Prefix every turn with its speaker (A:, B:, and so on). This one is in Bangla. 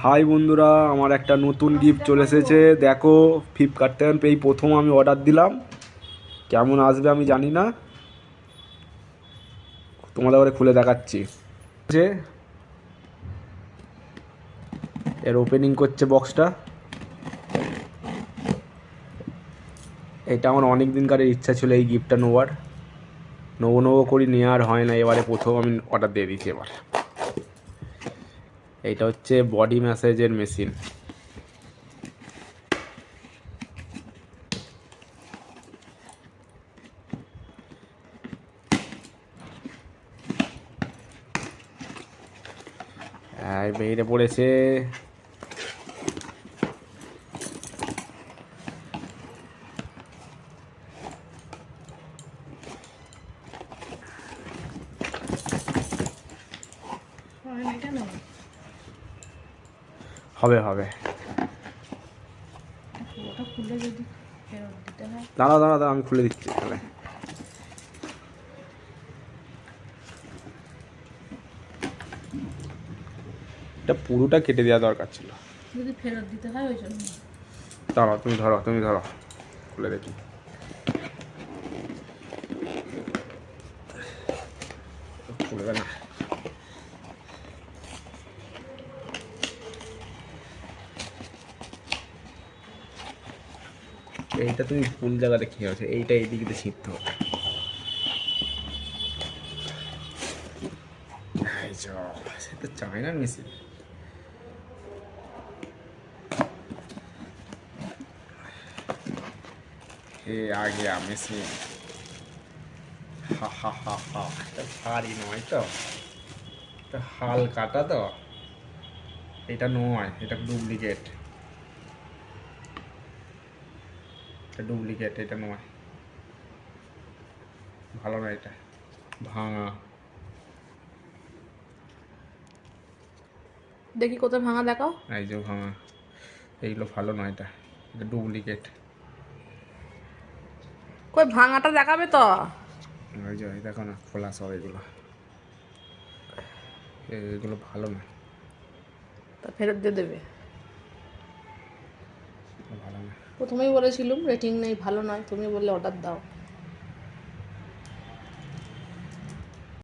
A: হাই বন্ধুরা, আমার একটা নতুন গিফট চলে এসেছে। দেখো, ফ্লিপকার্ট থেকে এই প্রথম আমি অর্ডার দিলাম। কেমন আসবে আমি জানি না, তোমাদের ঘরে খুলে দেখাচ্ছি। যে এর ওপেনিং করছে বক্সটা। এটা আমার অনেক দিনকার ইচ্ছা ছিল এই গিফটটা নেওয়ার। নেবো করি, নিয়ে আর হয় না। এবারে প্রথম আমি অর্ডার দিয়ে দিচ্ছি। এবার এইটা হচ্ছে বডি ম্যাসাজের মেশিন। বেরিয়ে পড়েছে। হবে হবে, দাঁড়াও দাঁড়াও দাঁড়াও, আমি খুলে দিচ্ছি তাহলে। এটা পুরোটা কেটে দেওয়া দরকার ছিল,
B: যদি ফেরত দিতে হয় ওই জন্য।
A: দাঁড়াও, তুমি ধরো খুলে দেখি। খুলবে না। এইটা তুমি ভুল জায়গাতে খেয়ে আছে, এইটা এইদিকে ছিঁড়তে হবে। সে তো চায়নার মেশিন। आ गया মেশিন। হা হা হা হা, এটা ভারী নয় তো, এটা হালকাটা তো, এটা নয়, এটা ডুপ্লিকেট। এটা নয়, ভালো না, এটা ভাঙা।
B: দেখি কোথায় ভাঙা দেখাও।
A: এই যে ভাঙা, এইগুলো ভালো নয়, এটা ডুপ্লিকেট।
B: কই ভাঙাটা দেখাবে তো।
A: ওই যে দেখো না, খোলা সব এগুলো, এগুলো ভালো না।
B: তা ফেরত দিয়ে দেবে।
A: ভালো না।
B: প্রথমেই বলেছিলাম রেটিং নেই, ভালো নয়, তুমি বললে অর্ডার দাও।